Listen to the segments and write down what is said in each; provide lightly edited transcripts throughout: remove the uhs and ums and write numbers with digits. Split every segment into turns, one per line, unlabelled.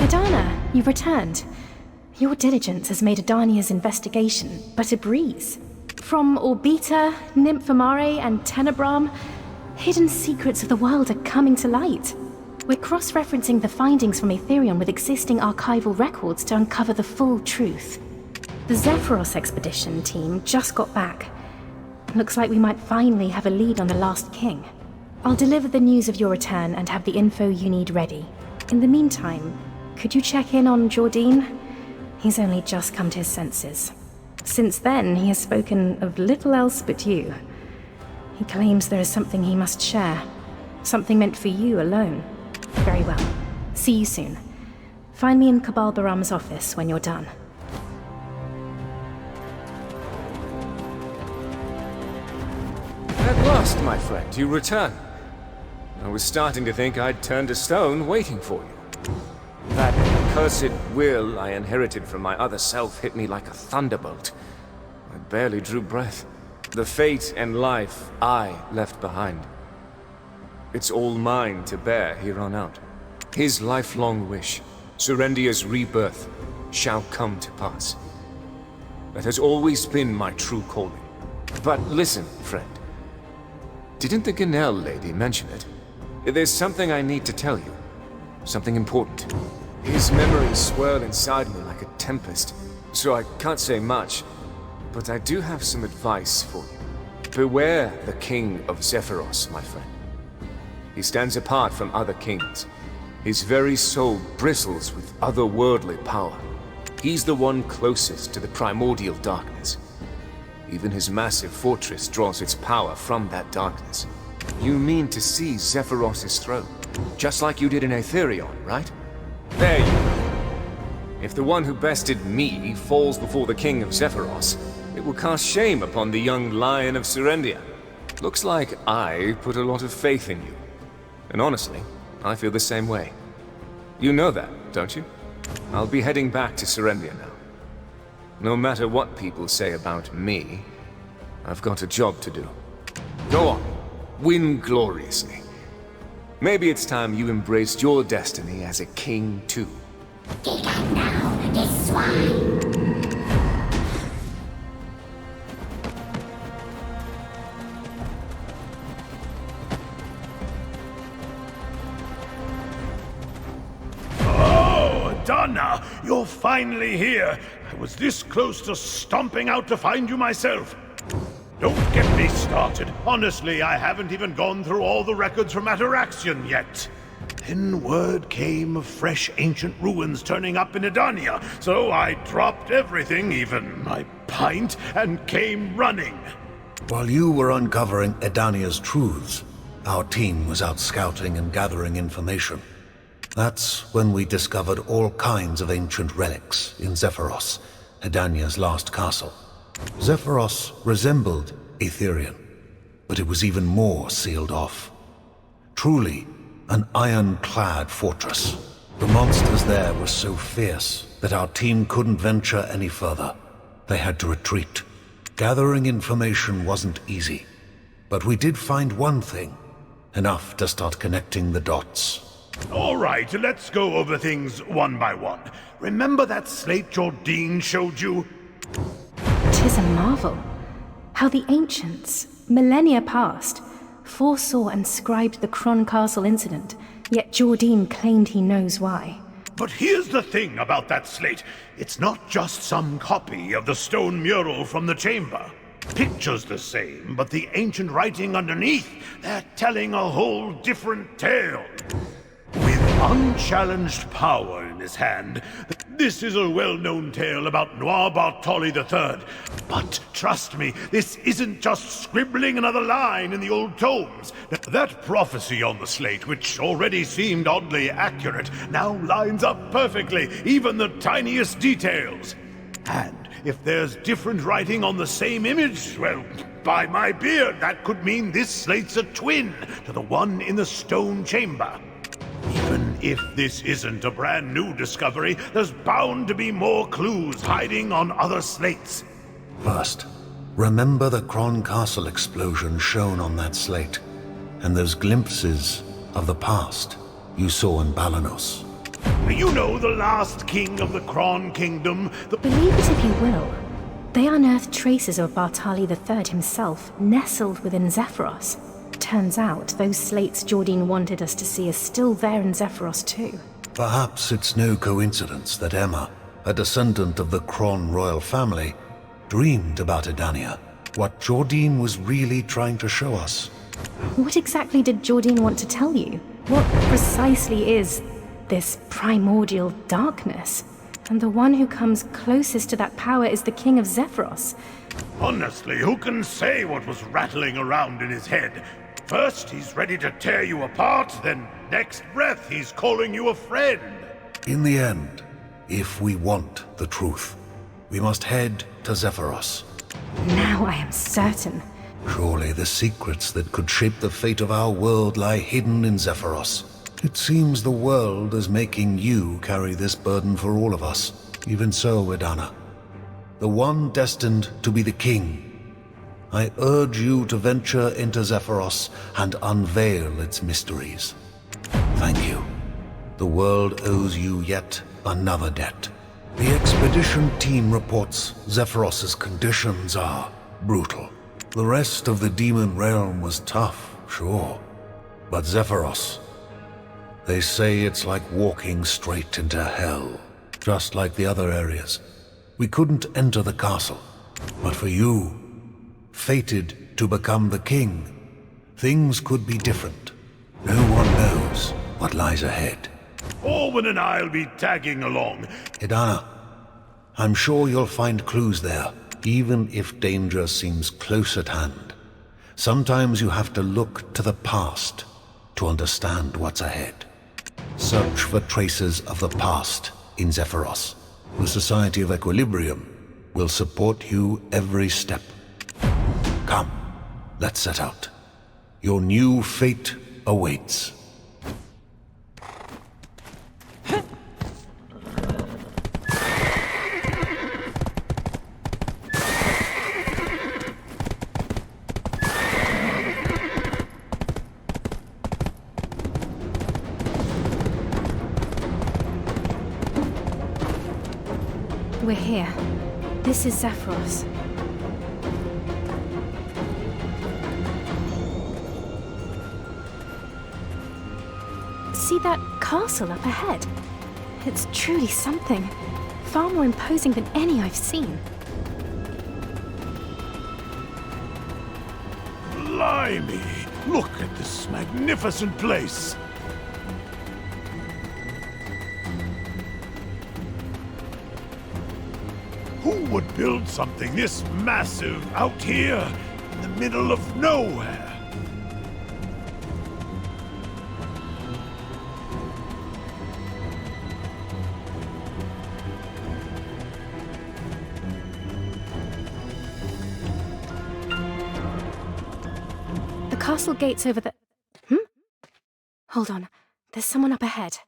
Edana, you've returned. Your diligence has made Edania's investigation but a breeze. From Orbita, Nymphomare, and Tenebram, hidden secrets of the world are coming to light. We're cross-referencing the findings from Aetherion with existing archival records to uncover the full truth. The Zephyros expedition team just got back. Looks like we might finally have a lead on the last king. I'll deliver the news of your return and have the info you need ready. In the meantime, could you check in on Jordine? He's only just come to his senses. Since then, he has spoken of little else but you. He claims there is something he must share. Something meant for you alone. Very well. See you soon. Find me in Cabal Baram's office when you're done.
At last, my friend, you return. I was starting to think I'd turned to stone waiting for you. That cursed will I inherited from my other self hit me like a thunderbolt. I barely drew breath. The fate and life I left behind. It's all mine to bear here on out. His lifelong wish, Serendia's rebirth, shall come to pass. That has always been my true calling. But listen, friend. Didn't the Gennell lady mention it? There's something I need to tell you. Something important. His memories swirl inside me like a tempest, so I can't say much, but I do have some advice for you. Beware the King of Zephyros, my friend. He stands apart from other kings. His very soul bristles with otherworldly power. He's the one closest to the primordial darkness. Even his massive fortress draws its power from that darkness. You mean to see Zephyros' throne? Just like you did in Aetherion, right? There you go. If the one who bested me falls before the King of Zephyros, it will cast shame upon the young Lion of Serendia. Looks like I put a lot of faith in you. And honestly, I feel the same way. You know that, don't you? I'll be heading back to Serendia now. No matter what people say about me, I've got a job to do. Go on, win gloriously. Maybe it's time you embraced your destiny as a king too.
Get up now, this swine!
Edana, you're finally here. I was this close to stomping out to find you myself. Don't get me started. Honestly, I haven't even gone through all the records from Ataraxion yet. Then word came of fresh ancient ruins turning up in Edania, so I dropped everything, even my pint, and came running.
While you were uncovering Edania's truths, our team was out scouting and gathering information. That's when we discovered all kinds of ancient relics in Zephyros, Edania's last castle. Zephyros resembled Aetherion, but it was even more sealed off. Truly, an iron-clad fortress. The monsters there were so fierce that our team couldn't venture any further. They had to retreat. Gathering information wasn't easy, but we did find one thing, enough to start connecting the dots.
All right, let's go over things one by one. Remember that slate Jordine showed you?
'Tis a marvel. How the ancients, millennia past, foresaw and scribed the Cron Castle incident, yet Jordine claimed he knows why.
But here's the thing about that slate. It's not just some copy of the stone mural from the chamber. Picture's the same, but the ancient writing underneath, they're telling a whole different tale. With unchallenged power in his hand, this is a well-known tale about Noir Bartoli III. But trust me, this isn't just scribbling another line in the old tomes. That prophecy on the slate, which already seemed oddly accurate, now lines up perfectly, even the tiniest details. And if there's different writing on the same image, well, by my beard, that could mean this slate's a twin to the one in the stone chamber. Even if this isn't a brand new discovery, there's bound to be more clues hiding on other slates.
First, remember the Cron Castle explosion shown on that slate, and those glimpses of the past you saw in Balanos.
You know, the last king of the Kron Kingdom, the...
Believe it if you will. They unearthed traces of Bartali III himself, nestled within Zephyros. Turns out, those slates Jordine wanted us to see are still there in Zephyros too.
Perhaps it's no coincidence that Emma, a descendant of the Kron royal family, dreamed about Edania. What Jordine was really trying to show us.
What exactly did Jordine want to tell you? What precisely is this primordial darkness? And the one who comes closest to that power is the King of Zephyros.
Honestly, who can say what was rattling around in his head? First, he's ready to tear you apart, then next breath, he's calling you a friend.
In the end, if we want the truth, we must head to Zephyros.
Now I am certain.
Surely the secrets that could shape the fate of our world lie hidden in Zephyros. It seems the world is making you carry this burden for all of us. Even so, Edania, the one destined to be the king, I urge you to venture into Zephyros and unveil its mysteries. Thank you. The world owes you yet another debt. The expedition team reports Zephyros's conditions are brutal. The rest of the demon realm was tough, sure. But Zephyros, they say it's like walking straight into hell. Just like the other areas. We couldn't enter the castle. But for you, fated to become the king, things could be different. No one knows what lies ahead.
Orwin and I'll be tagging along.
Edania, I'm sure you'll find clues there, even if danger seems close at hand. Sometimes you have to look to the past to understand what's ahead. Search for traces of the past in Zephyros. The Society of Equilibrium will support you every step. Come, let's set out. Your new fate awaits.
We're here. This is Zephyros. See that castle up ahead? It's truly something. Far more imposing than any I've seen.
Blimey! Look at this magnificent place! Who would build something this massive out here in the middle of nowhere?
The castle gate's over the... Hold on. There's someone up ahead.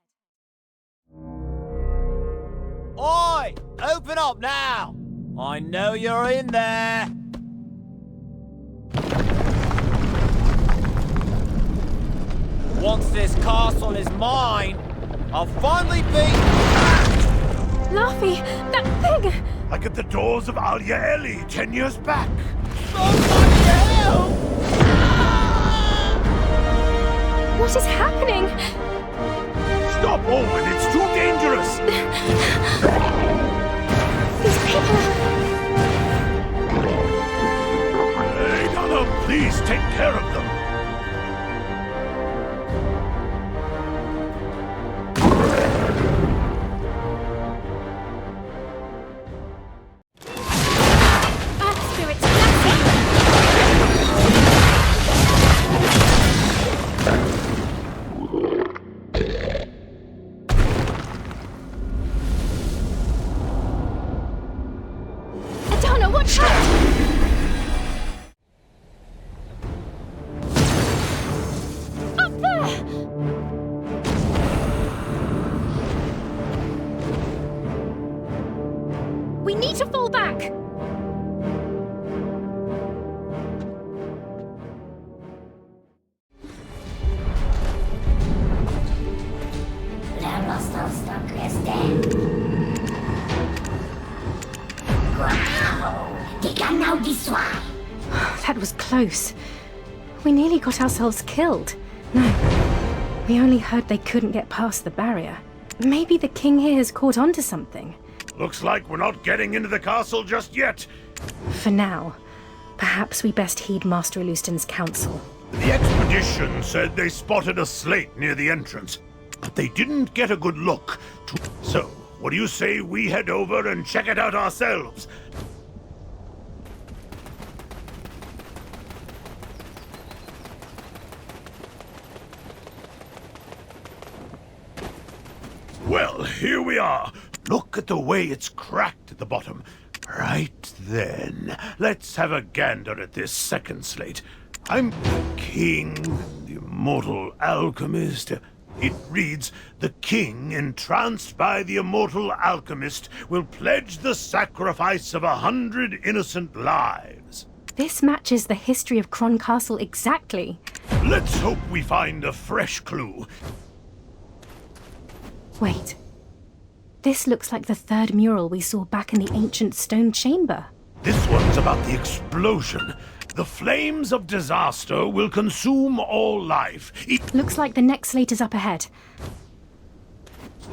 Oi! Open up now! I know you're in there! Once this castle is mine, I'll finally be...
Laffy! That thing!
Like at the doors of Alia Eli 10 years back.
Somebody help!
What is happening?
Stop, Owen, it's too dangerous!
These people...
Hey, Donna, please take care of them.
Earth spirits, Edania, watch out! Up there! We need to fall back!
The
That was close. We nearly got ourselves killed. No, we only heard they couldn't get past the barrier. Maybe the king here has caught on to something.
Looks like we're not getting into the castle just yet.
For now, perhaps we best heed Master Illuston's counsel.
The expedition said they spotted a slate near the entrance, but they didn't get a good look. So, what do you say we head over and check it out ourselves? Well, here we are. Look at the way it's cracked at the bottom. Right then, let's have a gander at this second slate. I'm the king, the immortal alchemist. It reads, "The king, entranced by the immortal alchemist, will pledge the sacrifice of 100 innocent lives."
This matches the history of Cron Castle exactly.
Let's hope we find a fresh clue.
Wait. This looks like the third mural we saw back in the ancient stone chamber.
This one's about the explosion. The flames of disaster will consume all life.
Looks like the next slate is up ahead.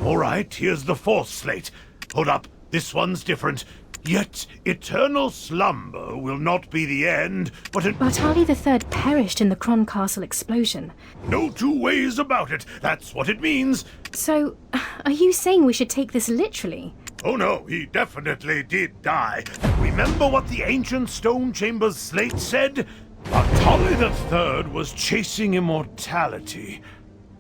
All right, here's the fourth slate. Hold up, this one's different. Yet eternal slumber will not be the end, but
Ali III perished in the Cron Castle explosion.
no two ways about it. That's what it means.
So, are you saying we should take this literally?
Oh no, he definitely did die. Remember what the ancient stone chamber's slate said? Ali III was chasing immortality.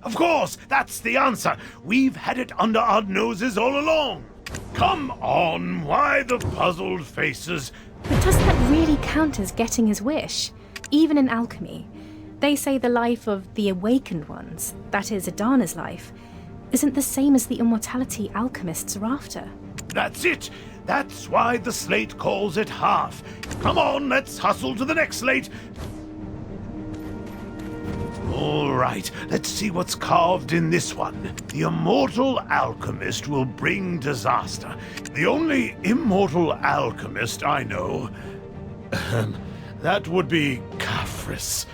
Of course, that's the answer. We've had it under our noses all along. Come on, why the puzzled faces?
But does that really count as getting his wish? Even in alchemy, they say the life of the awakened ones, that is Edana's life, isn't the same as the immortality alchemists are after.
That's it. That's why the slate calls it half. Come on, let's hustle to the next slate. All right, let's see what's carved in this one. The immortal alchemist will bring disaster. The only immortal alchemist I know, that would be Caphras.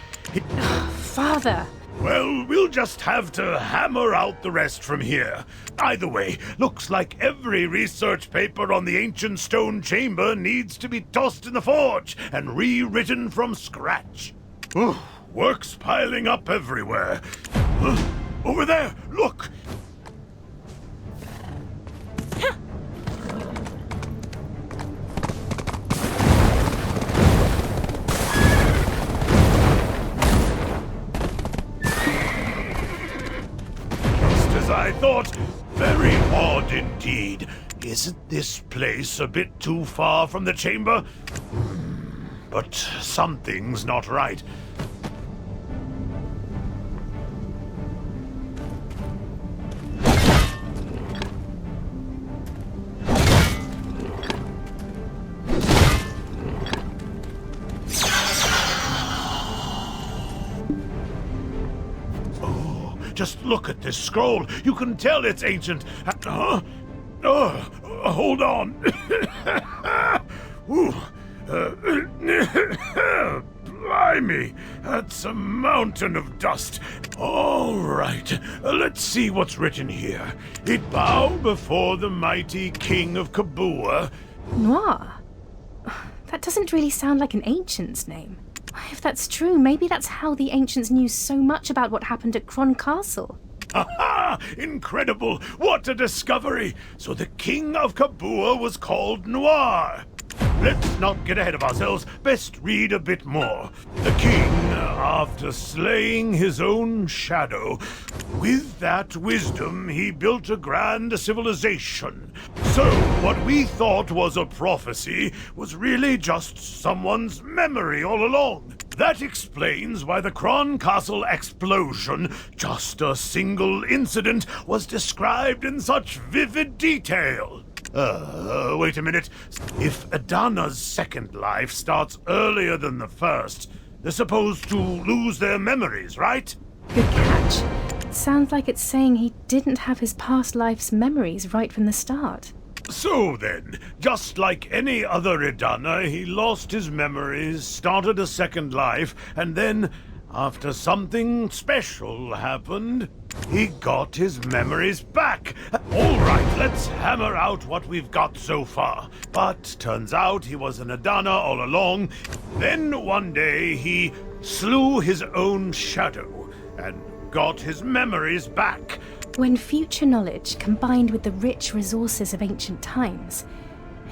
Father!
Well, we'll just have to hammer out the rest from here. Either way, looks like every research paper on the ancient stone chamber needs to be tossed in the forge and rewritten from scratch. Work's piling up everywhere. Over there, look! Just as I thought, very odd indeed. Isn't this place a bit too far from the chamber? But something's not right. Just look at this scroll. You can tell it's ancient. Hold on. Blimey, that's a mountain of dust. All right, let's see what's written here. It bow before the mighty king of Kabua.
Noir? That doesn't really sound like an ancient's name. If that's true, maybe that's how the ancients knew so much about what happened at Cron Castle.
Ha! Incredible! What a discovery! So the king of Kabua was called Noir. Let's not get ahead of ourselves. Best read a bit more. The king, after slaying his own shadow, with that wisdom he built a grand civilization. So what we thought was a prophecy was really just someone's memory all along. That explains why the Cron Castle explosion, just a single incident, was described in such vivid detail. Wait a minute. If Edana's second life starts earlier than the first, they're supposed to lose their memories, right?
Good catch. Sounds like it's saying he didn't have his past life's memories right from the start.
So then, just like any other Edana, he lost his memories, started a second life, and then, after something special happened, he got his memories back. All right, let's hammer out what we've got so far. But turns out he was an Edana all along. Then one day he slew his own shadow and got his memories back.
When future knowledge combined with the rich resources of ancient times,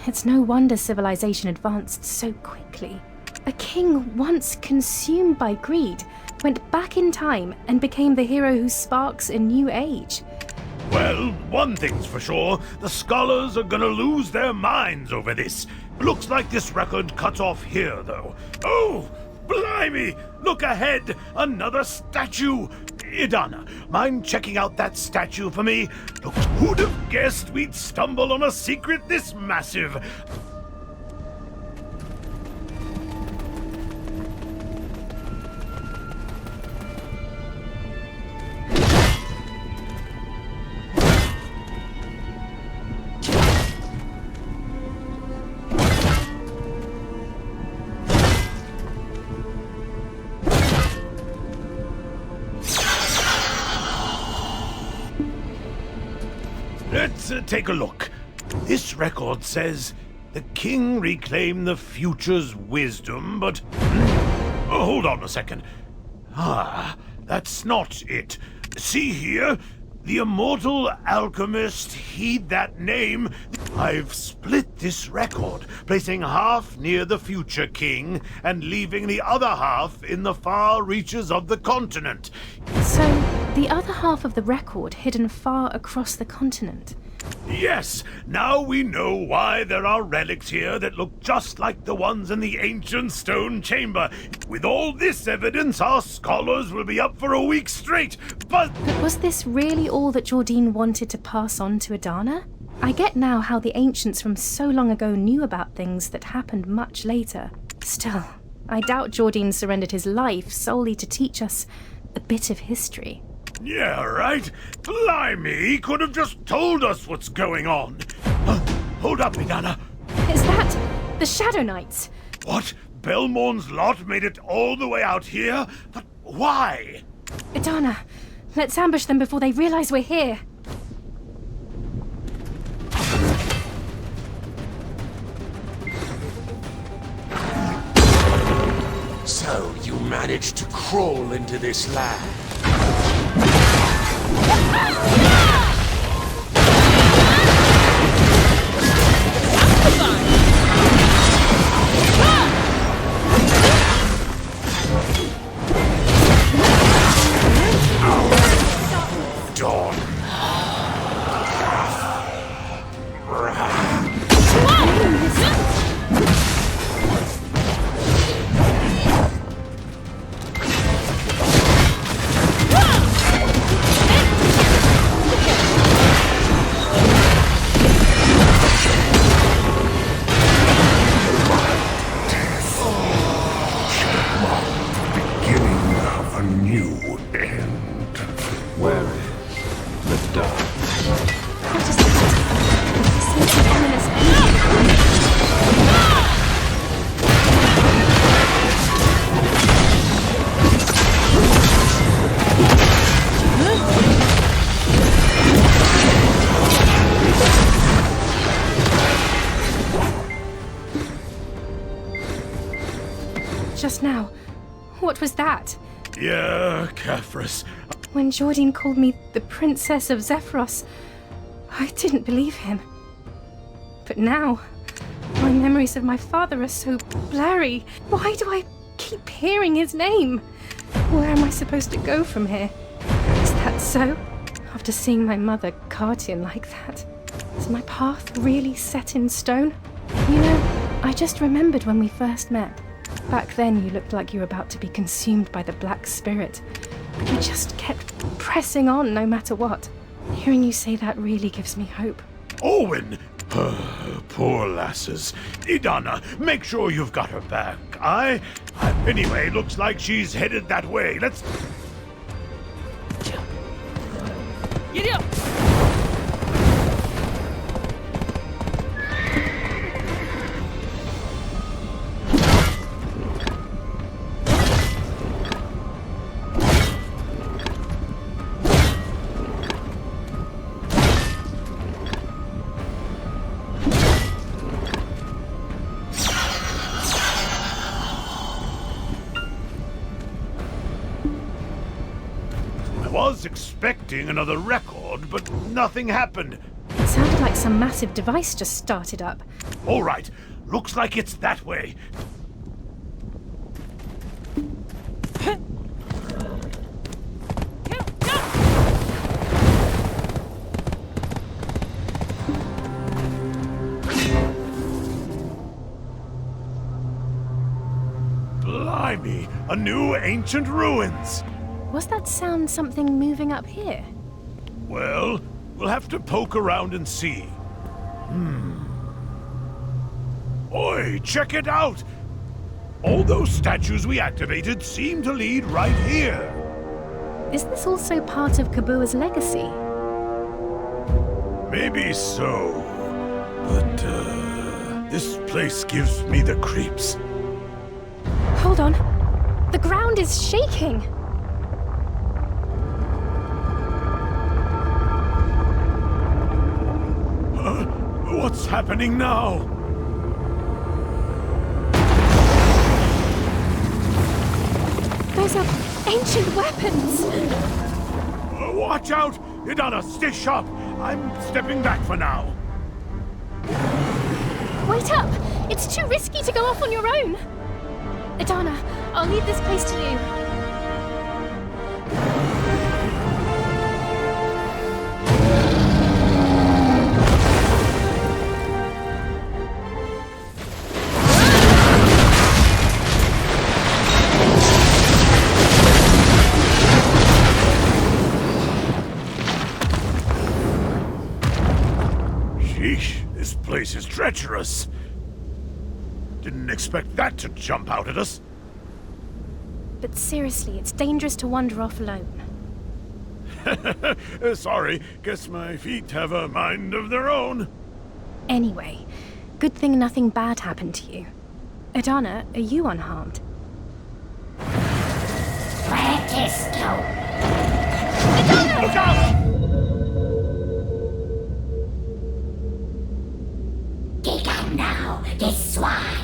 it's no wonder civilization advanced so quickly. A king once consumed by greed went back in time and became the hero who sparks a new age.
Well, one thing's for sure, the scholars are gonna lose their minds over this. Looks like this record cuts off here, though. Oh, blimey! Look ahead! Another statue! Edana, mind checking out that statue for me? Look, who'd have guessed we'd stumble on a secret this massive? Let's take a look. This record says the king reclaimed the future's wisdom, but... Oh, hold on a second. Ah, that's not it. See here? The immortal alchemist, heed that name. I've split this record, placing half near the future king and leaving the other half in the far reaches of the continent.
So, the other half of the record hidden far across the continent.
Yes, now we know why there are relics here that look just like the ones in the ancient stone chamber. With all this evidence, our scholars will be up for a week straight, but
Was this really all that Jordine wanted to pass on to Edana? I get now how the ancients from so long ago knew about things that happened much later. Still, I doubt Jordine surrendered his life solely to teach us a bit of history.
yeah, right? Blimey, he could have just told us what's going on. Hold up, Edana.
Is that the Shadow Knights?
What? Belmorn's lot made it all the way out here? But why?
Edana, let's ambush them before they realize we're here.
So you managed to crawl into this land. Dawn.
Just now, what was that?
Yeah, Caphras.
When Jordine called me the Princess of Zephyros, I didn't believe him. But now, my memories of my father are so blurry. Why do I keep hearing his name? Where am I supposed to go from here? Is that so? After seeing my mother Cartian like that, is my path really set in stone? You know, I just remembered when we first met. Back then you looked like you were about to be consumed by the Black Spirit, but you just kept pressing on no matter what. Hearing you say that really gives me hope.
Owen! Poor lasses. Edana, make sure you've got her back. Anyway, looks like she's headed that way. Let's... was expecting another record, but nothing happened.
It sounded like some massive device just started up.
All right, looks like it's that way. Blimey, a new ancient ruins.
Was that sound something moving up here?
Well, we'll have to poke around and see. Oi, check it out! All those statues we activated seem to lead right here.
Is this also part of Kabua's legacy?
Maybe so. But, this place gives me the creeps.
Hold on. The ground is shaking.
What's happening now?
Those are ancient weapons.
Watch out! Edania, stay sharp! I'm stepping back for now.
Wait up! It's too risky to go off on your own. Edania, I'll leave this place to you.
This place is treacherous. Didn't expect that to jump out at us.
But seriously, it's dangerous to wander off alone.
Sorry, guess my feet have a mind of their own.
Anyway, good thing nothing bad happened to you. Edania, are you unharmed?
Where is go?
Look out!
Giga now, this why.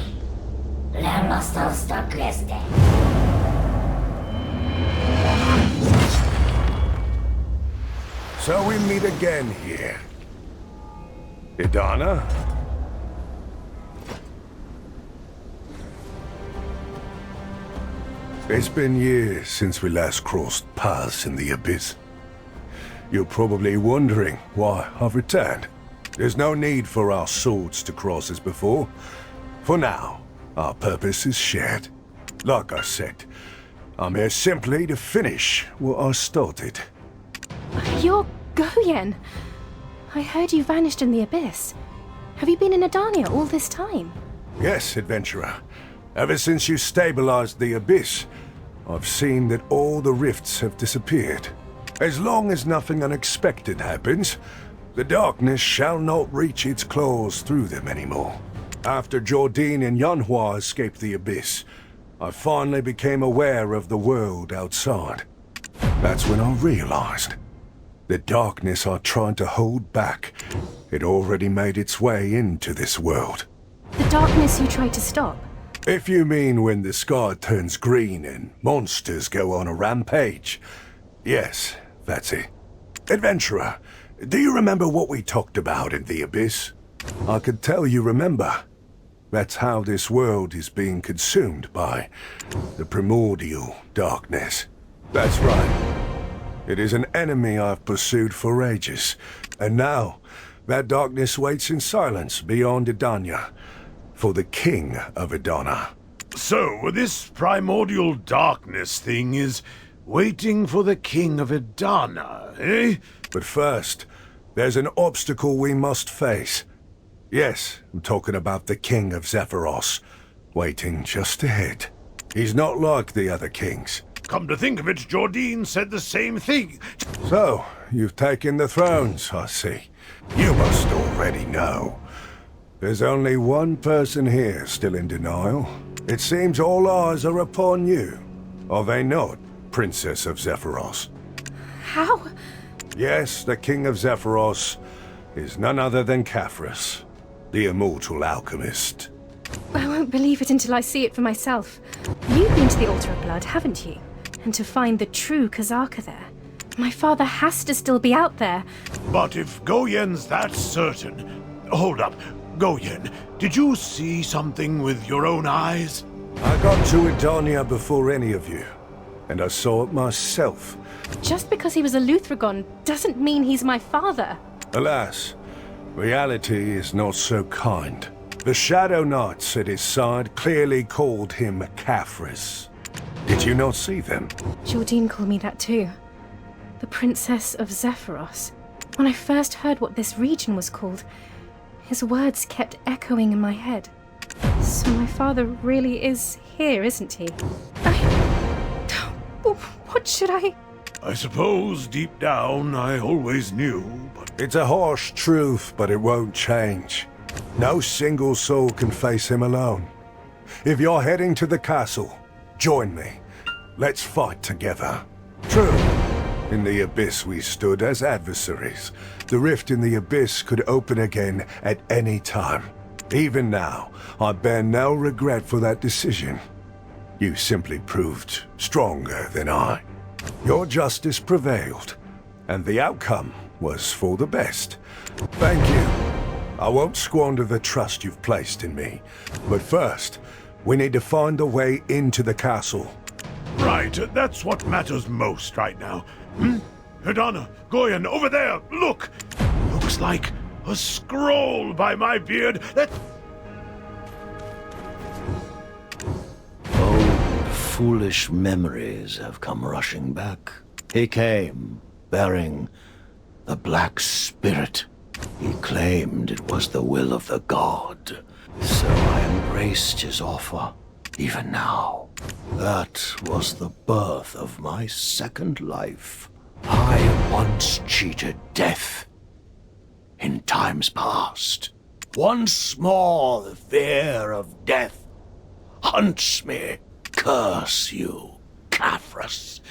Learnos tos to Christe.
So we meet again here. Edania? It's been years since we last crossed paths in the Abyss. You're probably wondering why I've returned. There's no need for our swords to cross as before. For now, our purpose is shared. Like I said, I'm here simply to finish what I started.
You're Goyen. I heard you vanished in the Abyss. Have you been in Edania all this time?
Yes, adventurer. Ever since you stabilized the Abyss, I've seen that all the rifts have disappeared. As long as nothing unexpected happens, the darkness shall not reach its claws through them anymore. After Jordine and Yanhua escaped the Abyss, I finally became aware of the world outside. That's when I realized the darkness I tried to hold back had already made its way into this world.
The darkness you tried to stop?
If you mean when the sky turns green and monsters go on a rampage, yes, that's it. Adventurer, do you remember what we talked about in the Abyss? I could tell you remember. That's how this world is being consumed by the primordial darkness. That's right. It is an enemy I've pursued for ages, and now that darkness waits in silence beyond Edania for the King of Edania.
So, this primordial darkness thing is waiting for the King of Edania, eh?
But first, there's an obstacle we must face. Yes, I'm talking about the King of Zephyros, waiting just ahead. He's not like the other kings.
Come to think of it, Jordine said the same thing.
So, you've taken the thrones, I see. You must already know. There's only one person here still in denial. It seems all eyes are upon you. Are they not, Princess of Zephyros?
How?
Yes, the King of Zephyros is none other than Caphras, the immortal alchemist.
I won't believe it until I see it for myself. You've been to the Altar of Blood, haven't you? And to find the true Kazaka there. My father has to still be out there.
But if Goyen's that certain... Hold up. Goyen, did you see something with your own eyes?
I got to Edania before any of you, and I saw it myself.
Just because he was a Luthragon doesn't mean he's my father.
Alas, reality is not so kind. The Shadow Knights at his side clearly called him Caphras. Did you not see them?
Jordine called me that too. The Princess of Zephyros. When I first heard what this region was called, his words kept echoing in my head. So my father really is here, isn't he? What should I...
I suppose deep down I always knew, but...
It's a harsh truth, but it won't change. No single soul can face him alone. If you're heading to the castle, join me. Let's fight together. True, in the Abyss we stood as adversaries. The rift in the Abyss could open again at any time. Even now, I bear no regret for that decision. You simply proved stronger than I. Your justice prevailed, and the outcome was for the best. Thank you. I won't squander the trust you've placed in me. But first, we need to find a way into the castle.
Right, that's what matters most right now. Edania, Goyen, over there, look! Looks like a scroll by my beard.
Old, foolish memories have come rushing back. He came, bearing the Black Spirit. He claimed it was the will of the god. So I embraced his offer, even now. That was the birth of my second life. I once cheated death. In times past. Once more the fear of death haunts me. Curse you, Caphras.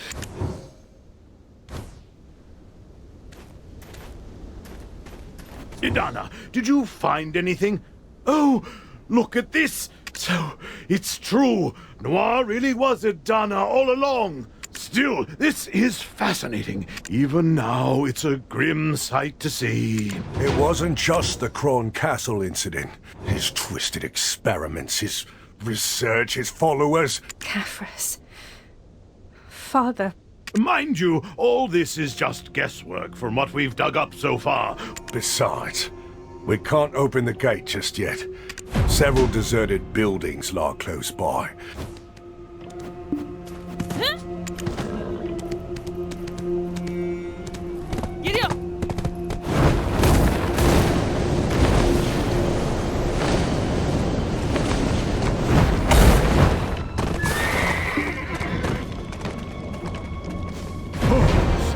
Edania, did you find anything? Oh, look at this! So, it's true. Noir really was Edania all along. Still, this is fascinating. Even now, it's a grim sight to see.
It wasn't just the Kron Castle incident. His twisted experiments, his research, his followers.
Caphras. Father.
Mind you, all this is just guesswork from what we've dug up so far.
Besides, we can't open the gate just yet. Several deserted buildings lie close by.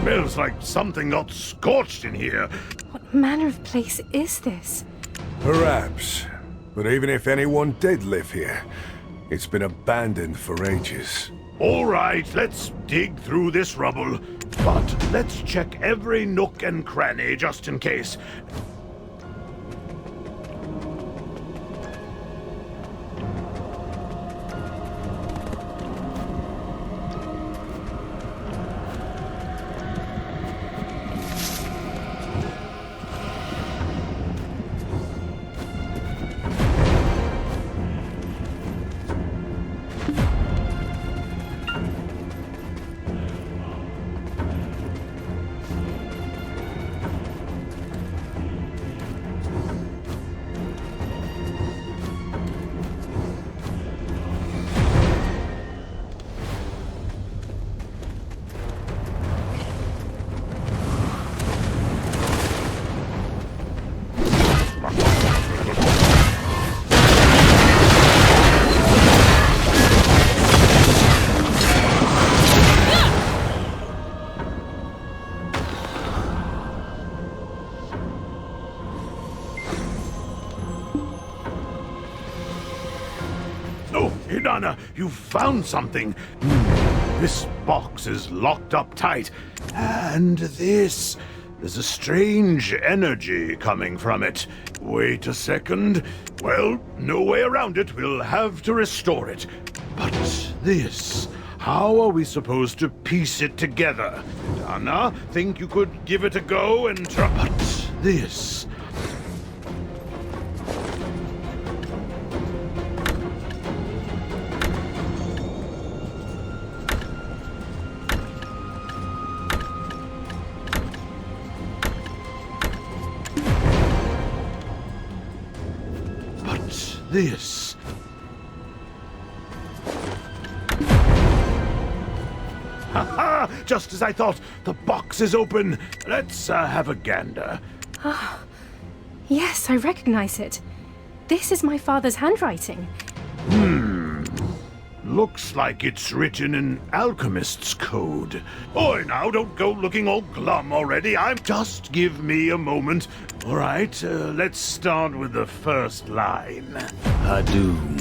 Smells like something got scorched in here.
What manner of place is this?
Perhaps. But even if anyone did live here, it's been abandoned for ages.
All right, let's dig through this rubble. But let's check every nook and cranny just in case. Edania, you found something. This box is locked up tight. And this... There's a strange energy coming from it. Wait a second. Well, no way around it. We'll have to restore it. But this... How are we supposed to piece it together? Anna, think you could give it a go and try... But this... This. Ha-ha! Just as I thought. The box is open. Let's have a gander.
Yes, I recognize it. This is my father's handwriting.
Looks like it's written in alchemist's code. Oi, now, don't go looking all glum already. Just give me a moment. All right, let's start with the first line.
Hadum.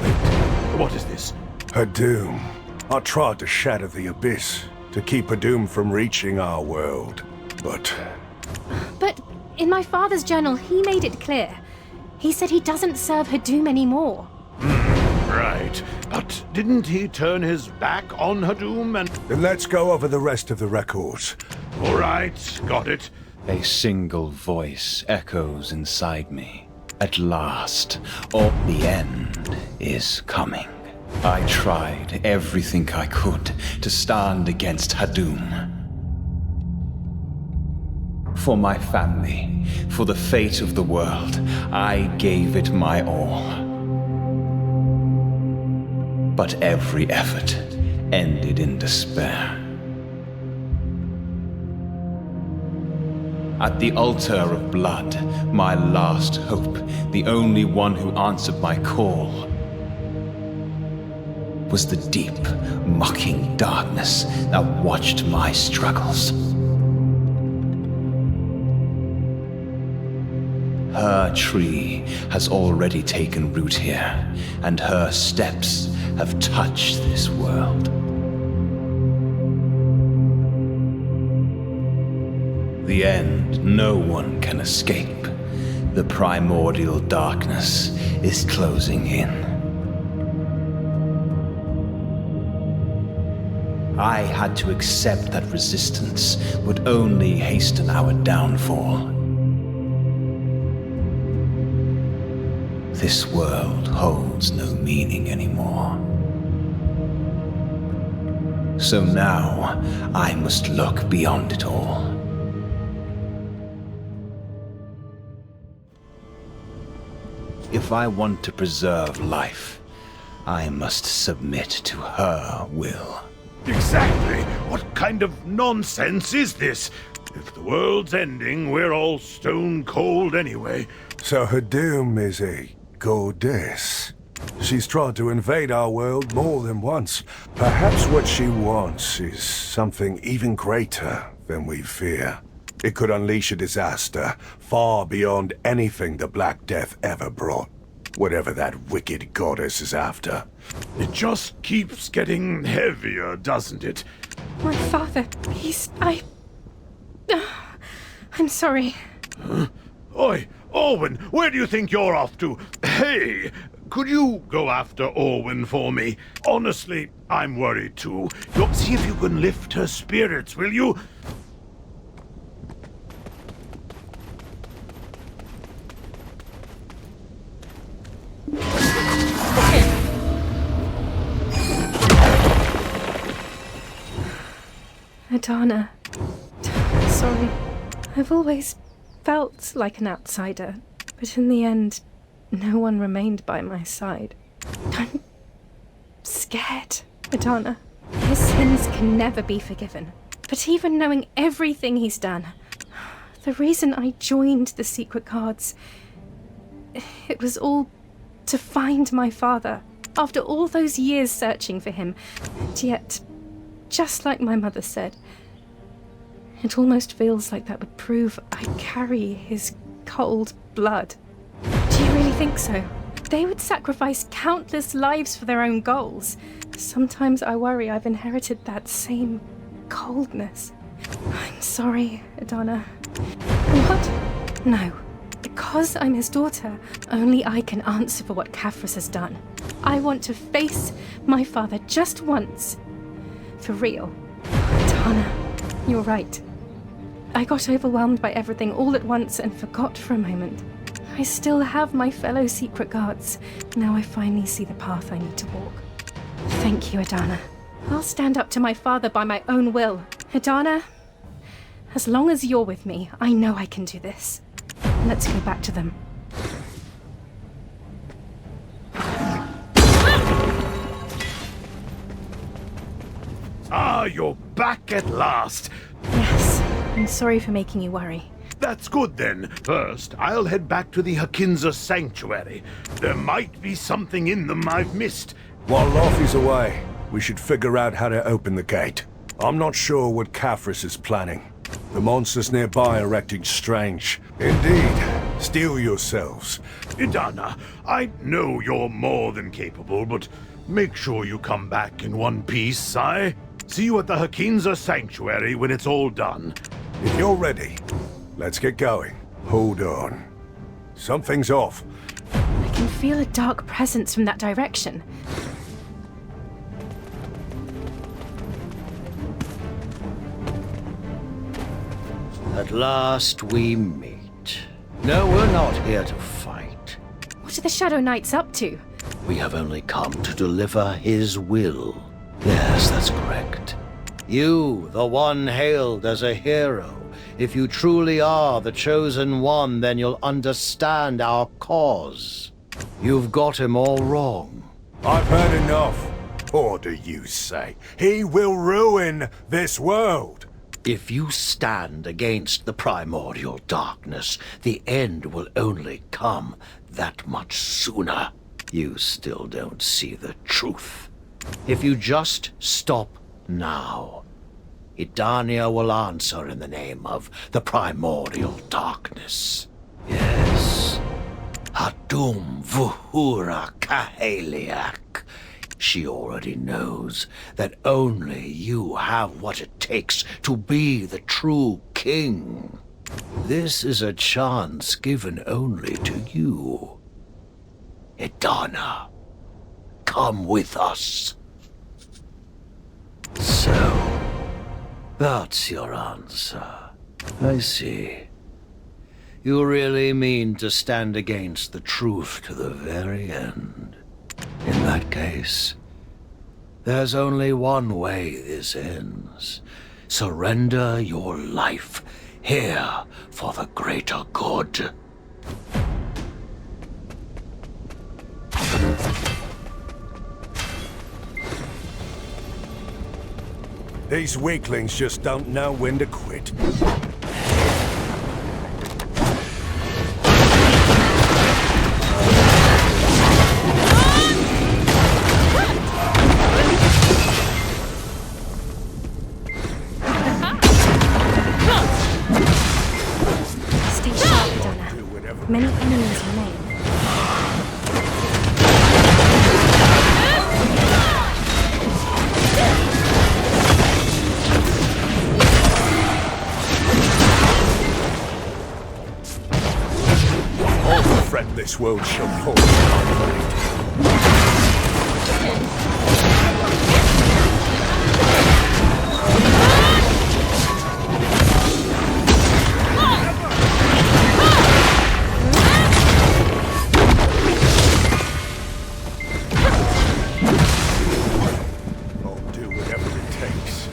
Wait, what is this?
Hadum. I tried to shatter the abyss, to keep Hadum from reaching our world. But
in my father's journal, he made it clear. He said he doesn't serve Hadum anymore.
Right, but didn't he turn his back on Hadum and...
then let's go over the rest of the records.
All right, got it.
A single voice echoes inside me. At last, all the end is coming. I tried everything I could to stand against Hadum. For my family, for the fate of the world, I gave it my all. But every effort ended in despair. At the altar of blood, my last hope, the only one who answered my call, was the deep, mocking darkness that watched my struggles. Her tree has already taken root here, and her steps have touched this world. The end no one can escape. The primordial darkness is closing in. I had to accept that resistance would only hasten our downfall. This world holds no meaning anymore. So now, I must look beyond it all. If I want to preserve life, I must submit to her will.
Exactly! What kind of nonsense is this? If the world's ending, we're all stone cold anyway.
So Hadum is a goddess. She's tried to invade our world more than once. Perhaps what she wants is something even greater than we fear. It could unleash a disaster far beyond anything the Black Death ever brought. Whatever that wicked goddess is after.
It just keeps getting heavier, doesn't it?
My father, I'm sorry.
Huh? Oi, Orwyn, where do you think you're off to? Hey, could you go after Orwyn for me? Honestly, I'm worried too. See if you can lift her spirits, will you?
Edania. Sorry. I've always felt like an outsider, but in the end, no one remained by my side. I'm scared, Edania. His sins can never be forgiven. But even knowing everything he's done, the reason I joined the Secret Guards, it was all to find my father. After all those years searching for him, and yet, just like my mother said, it almost feels like that would prove I carry his cold blood. Do you really think so? They would sacrifice countless lives for their own goals. Sometimes I worry I've inherited that same coldness. I'm sorry, Edania. What? No. Because I'm his daughter, only I can answer for what Caphras has done. I want to face my father just once. For real. Edania, You're right. I got overwhelmed by everything all at once and forgot for a moment. I still have my fellow secret guards. Now I finally see the path I need to walk. Thank you, Edana. I'll stand up to my father by my own will. Edana, as long as you're with me, I know I can do this. Let's go back to them.
Ah, you're back at last.
Yes, I'm sorry for making you worry.
That's good then. First, I'll head back to the Hakinza Sanctuary. There might be something in them I've missed.
While Laufey's away, we should figure out how to open the gate. I'm not sure what Caphras is planning. The monsters nearby are acting strange. Indeed. Steel yourselves.
Edana, I know you're more than capable, but make sure you come back in one piece, aye? See you at the Hakinza Sanctuary when it's all done.
If you're ready, let's get going. Hold on. Something's off.
I can feel a dark presence from that direction.
At last we meet. No, we're not here to fight.
What are the Shadow Knights up to?
We have only come to deliver his will. Yes, that's correct. You, the one hailed as a hero. If you truly are the chosen one, then you'll understand our cause. You've got him all wrong.
I've heard enough. Or do you say he will ruin this world?
If you stand against the primordial darkness, the end will only come that much sooner. You still don't see the truth. If you just stop now, Edania will answer in the name of the primordial darkness. Yes. Hadum Vuhura Kaheliak. She already knows that only you have what it takes to be the true king. This is a chance given only to you. Edana, come with us. So, that's your answer. I see. You really mean to stand against the truth to the very end. In that case, there's only one way this ends. Surrender your life here for the greater good.
These weaklings just don't know when to quit.
Stay sharp, Edana. Many enemies remain.
This world shall fall. I'll do whatever it takes.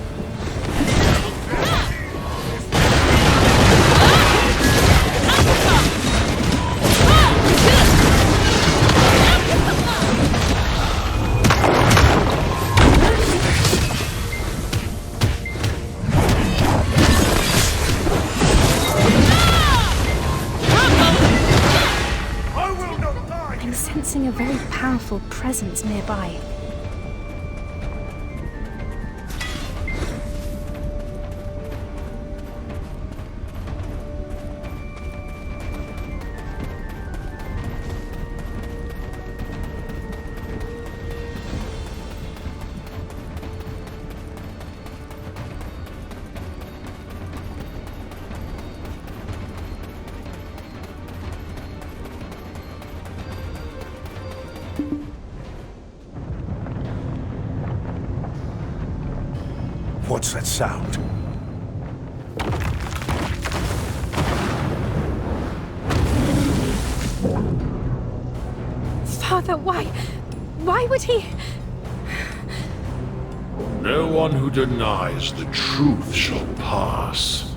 Sensing a very powerful presence nearby.
What's that sound?
father, why? Why would he?
No one who denies the truth shall pass.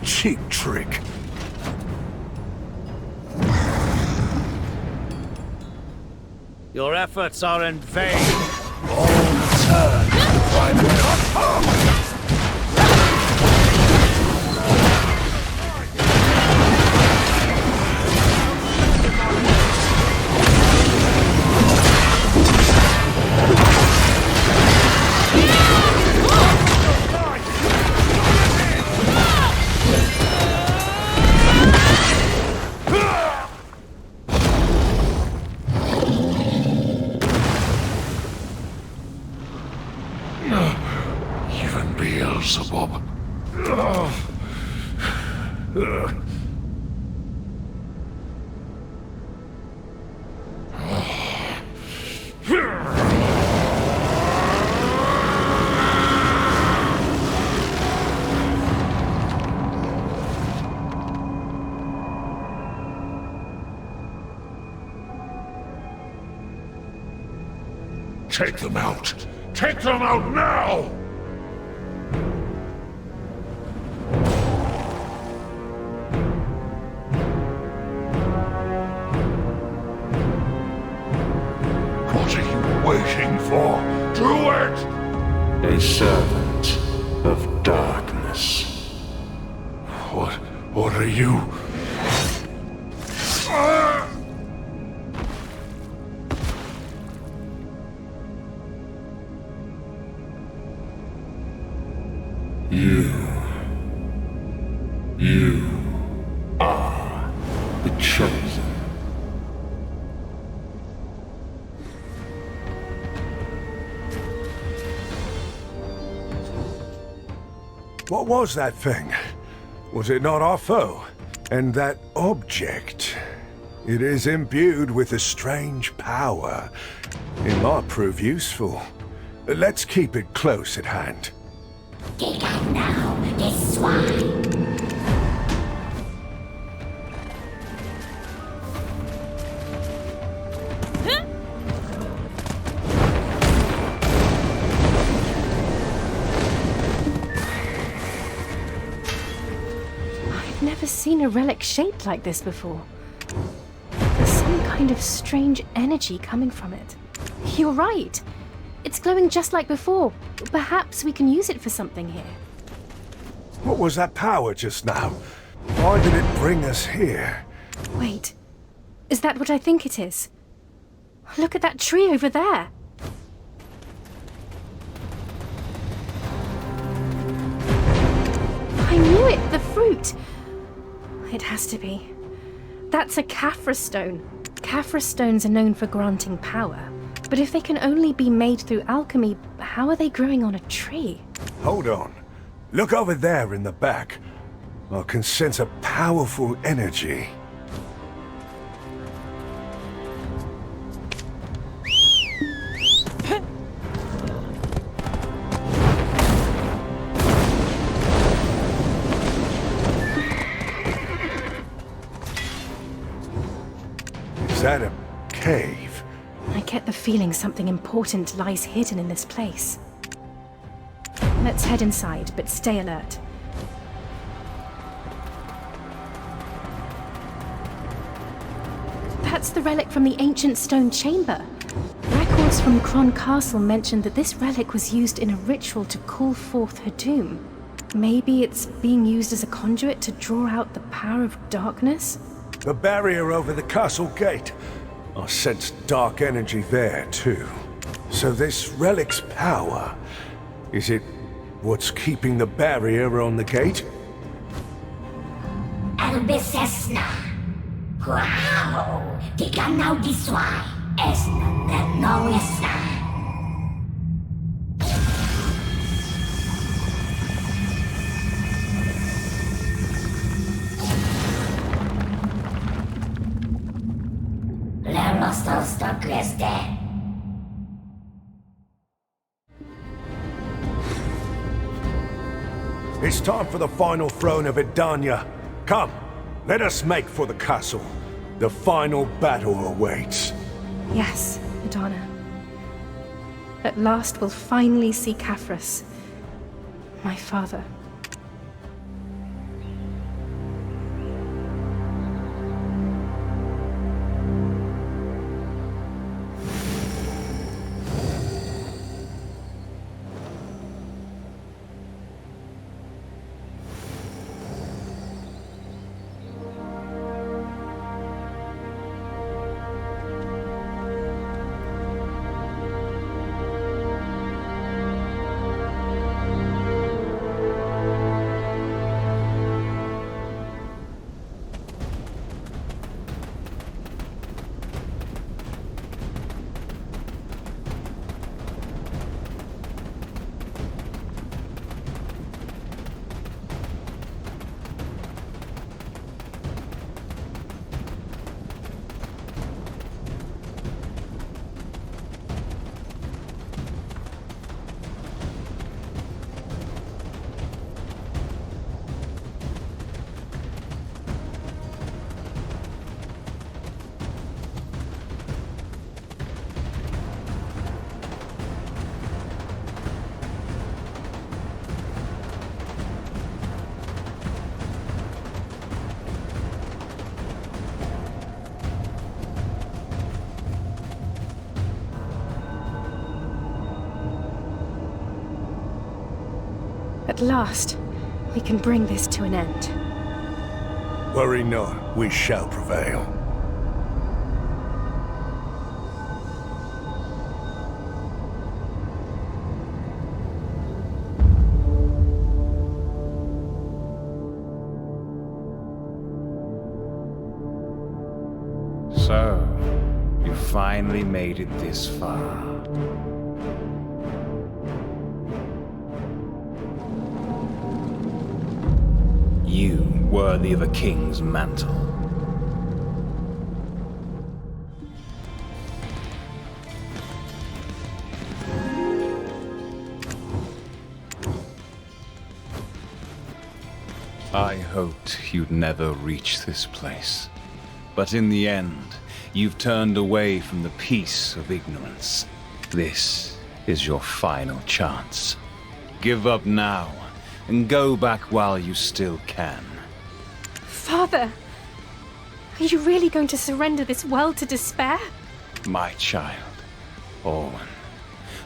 Cheap trick.
Your efforts are in vain.
All return to primordial.
Even Beelzebub. Take them out! Take them out now! What are you waiting for? Do it!
A servant of darkness.
What are you?
You are the chosen.
What was that thing? Was it not our foe? And that object? It is imbued with a strange power. It might prove useful. Let's keep it close at hand.
Dig out now, this swine.
I've never seen a relic shaped like this before. There's some kind of strange energy coming from it. You're right. It's glowing just like before. Perhaps we can use it for something here.
What was that power just now? Why did it bring us here?
Wait. Is that what I think it is? Look at that tree over there. I knew it! The fruit! It has to be. That's a Caphras stone. Caphras stones are known for granting power. But if they can only be made through alchemy, how are they growing on a tree?
Hold on. Look over there in the back. I can sense a powerful energy. Is that a cave?
I get the feeling something important lies hidden in this place. Let's head inside, but stay alert. That's the relic from the ancient stone chamber. Records from Kron Castle mention that this relic was used in a ritual to call forth her doom. Maybe it's being used as a conduit to draw out the power of darkness?
The barrier over the castle gate. I sense dark energy there, too. So this relic's power, is it what's keeping the barrier on the gate?
Albicesna. Wow! Tika now disway. Esna na no esna.
It's time for the final throne of Edania. Come, let us make for the castle. The final battle awaits.
Yes, Edana. At last we'll finally see Caphras, my father. At last, we can bring this to an end.
Worry not, we shall prevail.
So, you finally made it this far. You, worthy of a king's mantle. I hoped you'd never reach this place. But in the end, you've turned away from the peace of ignorance. This is your final chance. Give up now, and go back while you still can.
Father! Are you really going to surrender this world to despair?
My child, Owen,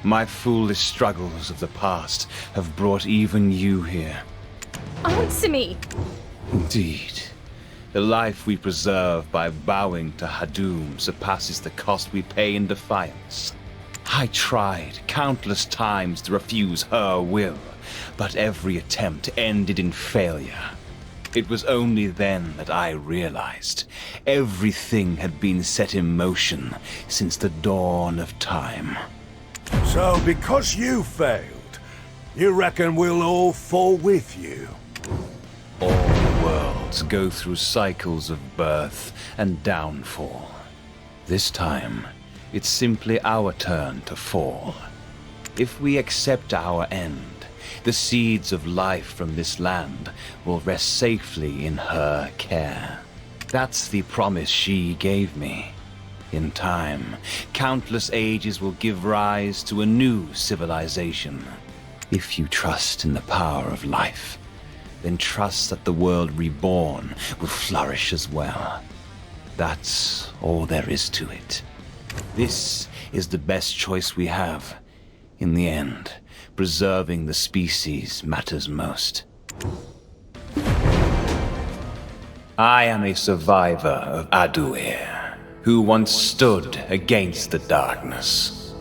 my foolish struggles of the past have brought even you here.
Answer me!
Indeed. The life we preserve by bowing to Hadum surpasses the cost we pay in defiance. I tried countless times to refuse her will, but every attempt ended in failure. It was only then that I realized everything had been set in motion since the dawn of time.
So, because you failed, you reckon we'll all fall with you?
All worlds go through cycles of birth and downfall. This time, it's simply our turn to fall. If we accept our end, the seeds of life from this land will rest safely in her care. That's the promise she gave me. In time, countless ages will give rise to a new civilization. If you trust in the power of life, then trust that the world reborn will flourish as well. That's all there is to it. This is the best choice we have. In the end, preserving the species matters most. I am a survivor of Aduir, who once stood against the darkness.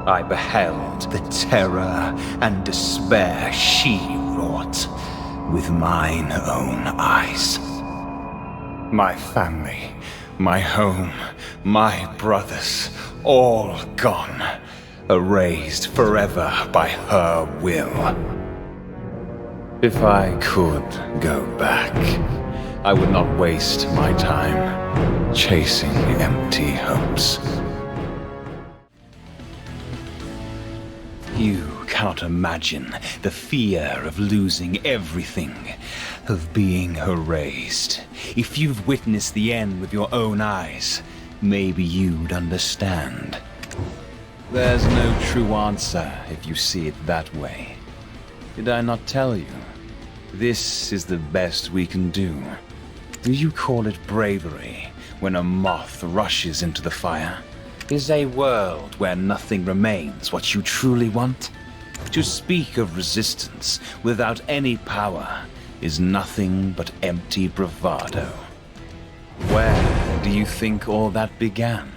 I beheld the terror and despair she wrought with mine own eyes. My family, my home, my brothers, all gone, erased forever by her will. If I could go back, I would not waste my time chasing empty hopes. You cannot imagine the fear of losing everything, of being erased. If you've witnessed the end with your own eyes, maybe you'd understand. There's no true answer if you see it that way. Did I not tell you? This is the best we can do. Do you call it bravery when a moth rushes into the fire? Is a world where nothing remains what you truly want? To speak of resistance without any power is nothing but empty bravado. Where do you think all that began?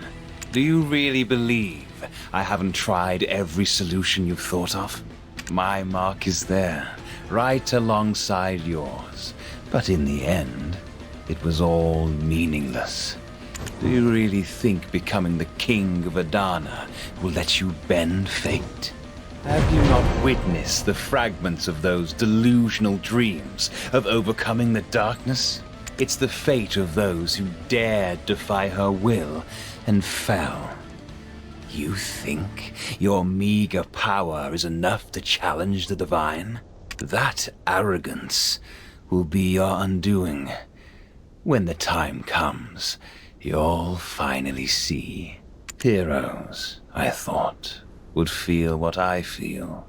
Do you really believe I haven't tried every solution you've thought of? My mark is there, right alongside yours. But in the end, it was all meaningless. Do you really think becoming the king of Edania will let you bend fate? Have you not witnessed the fragments of those delusional dreams of overcoming the darkness? It's the fate of those who dared defy her will and fell. You think your meager power is enough to challenge the divine? That arrogance will be your undoing. When the time comes, you'll finally see. Heroes, I thought, would feel what I feel.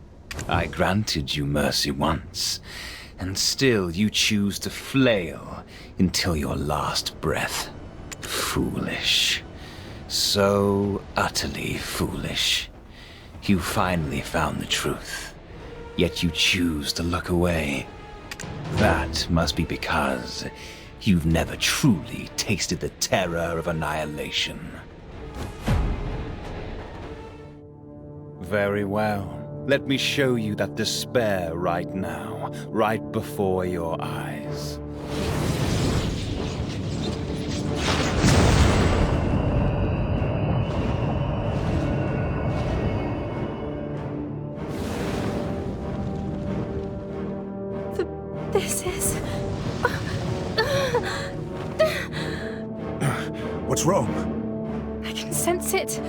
I granted you mercy once, and still you choose to flail until your last breath. Foolish. So utterly foolish. You finally found the truth, yet you choose to look away. That must be because you've never truly tasted the terror of annihilation. Very well. Let me show you that despair right now, right before your eyes.
This is...
What's wrong?
I can sense it.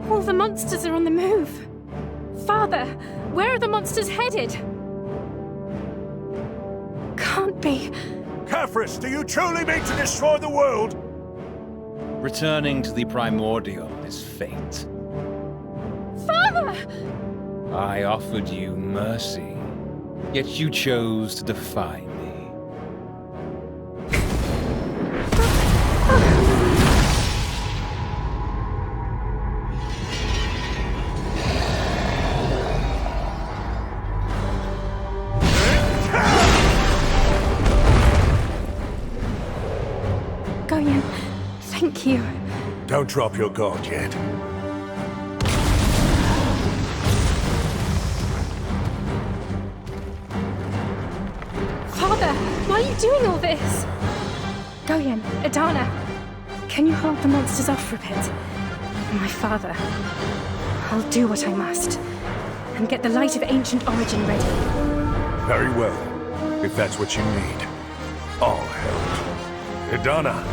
All the monsters are on the move. Father, where are the monsters headed? Can't be.
Caphras, do you truly mean to destroy the world?
Returning to the primordial is fate.
Father!
I offered you mercy, yet you chose to defy me.
Goyen, thank you.
Don't drop your guard yet.
Father, why are you doing all this? Goyen, Edania, can you hold the monsters off for a bit? My father, I'll do what I must, and get the Light of Ancient Origin ready.
Very well, if that's what you need. I'll help. Edania.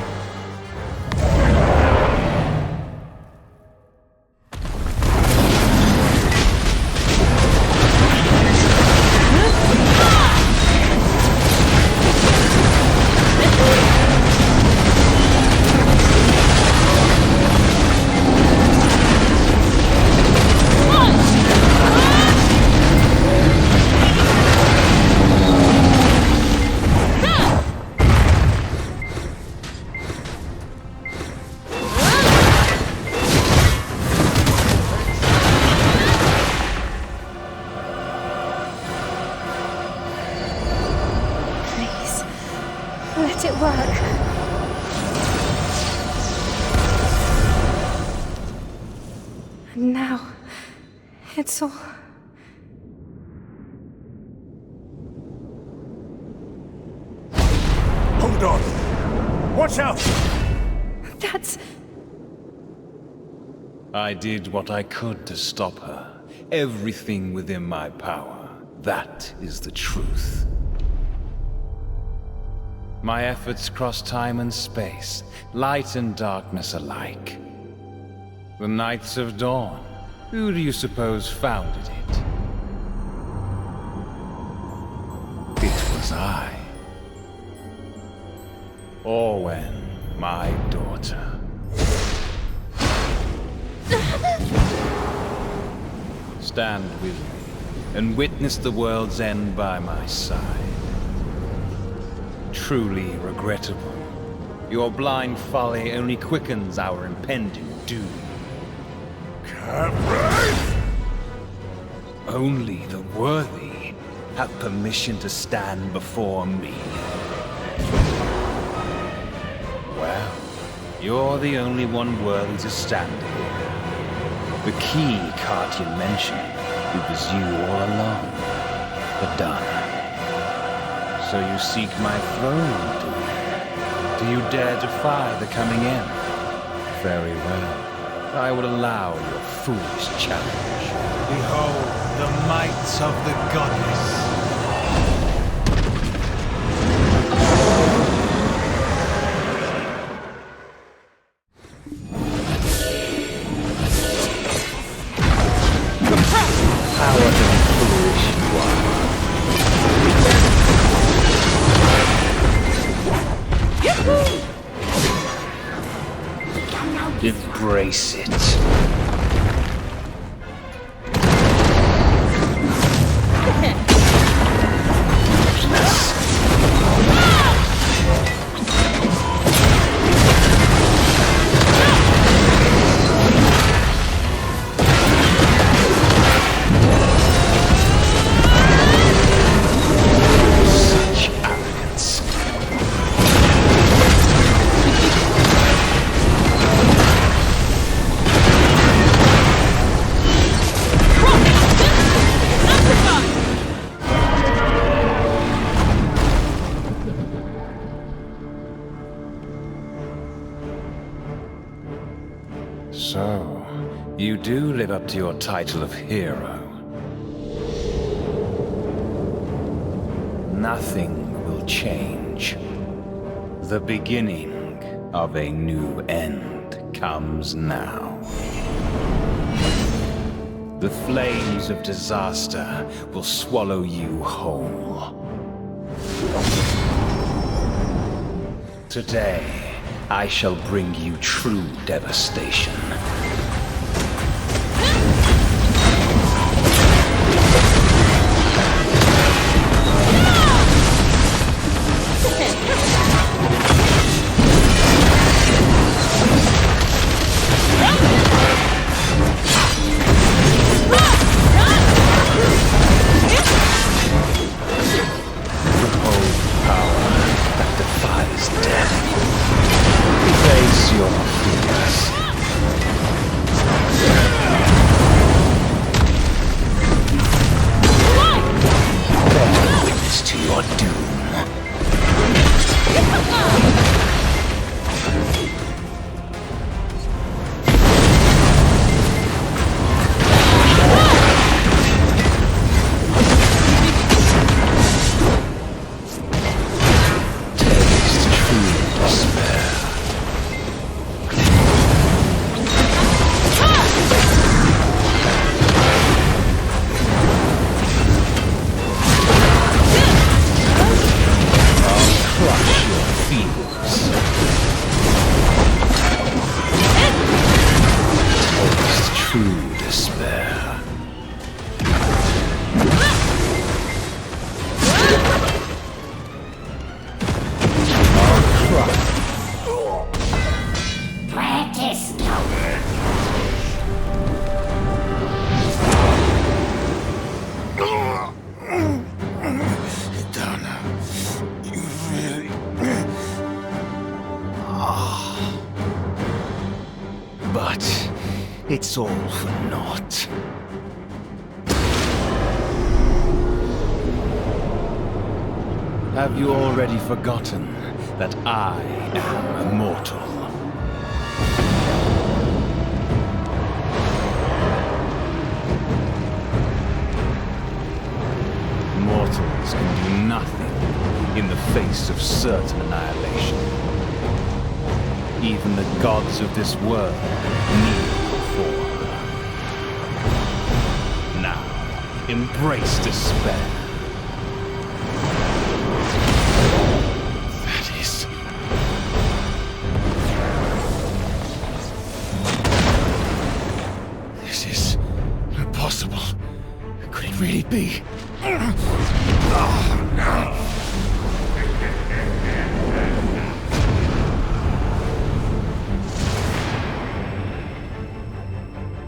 Let it work. And now, it's all...
Hold on! Watch out!
That's...
I did what I could to stop her. Everything within my power. That is the truth. My efforts cross time and space, light and darkness alike. The Knights of Dawn. Who do you suppose founded it? It was I. Orwen, my daughter. Stand with me and witness the world's end by my side. Truly regrettable. Your blind folly only quickens our impending doom.
Caphras!
Only the worthy have permission to stand before me. Well, you're the only one worthy to stand here. The key Cartian mentioned, it was you all along, Edania. So you seek my throne, do you? Do you dare defy the coming end? Very well. I will allow your foolish challenge. Behold the might of the goddess. However foolish you are. Embrace it. Such arrogance. So, you do live up to your title of hero. Nothing will change. The beginning of a new end comes now. The flames of disaster will swallow you whole. Today, I shall bring you true devastation. Face your fears. Bear witness to your doom. Taste true despair. Crush your fears. Taste true despair. I'll crush.
Practice no.
Edania, you really...
But it's all for naught. Have you already forgotten that I am immortal? Mortals can do nothing in the face of certain annihilation. Even the gods of this world kneel before her. Now, embrace despair. That is... really be?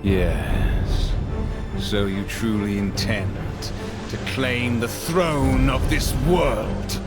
Yes. So you truly intend to claim the throne of this world?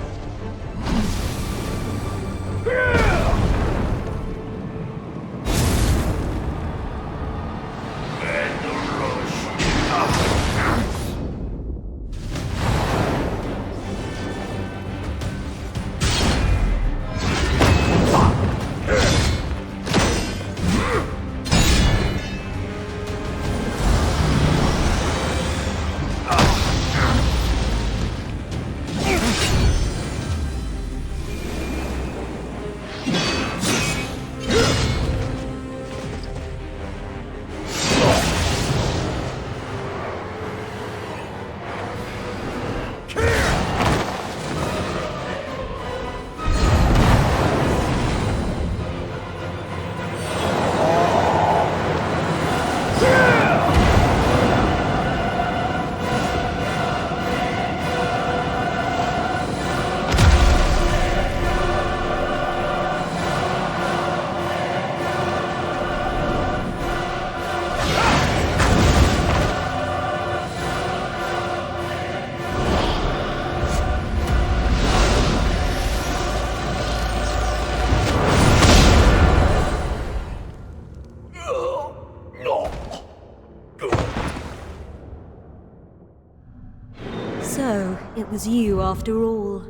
So, it was you after all.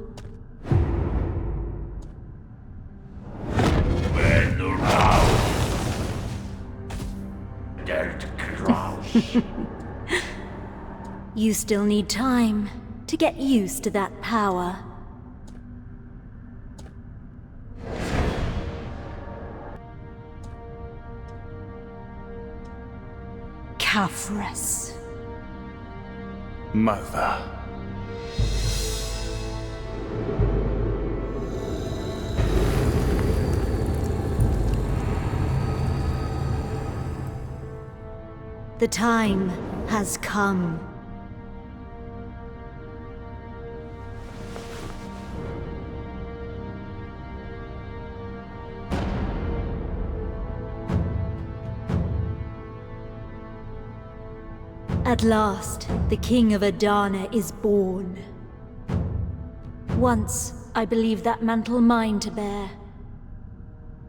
You still need time to get used to that power. Caphras.
Mother.
The time has come. At last, the King of Edania is born. Once, I believed that mantle mine to bear.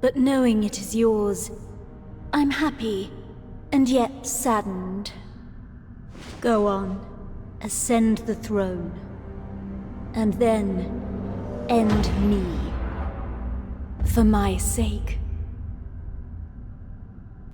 But knowing it is yours, I'm happy, and yet saddened. Go on, ascend the throne, and then end me. For my sake.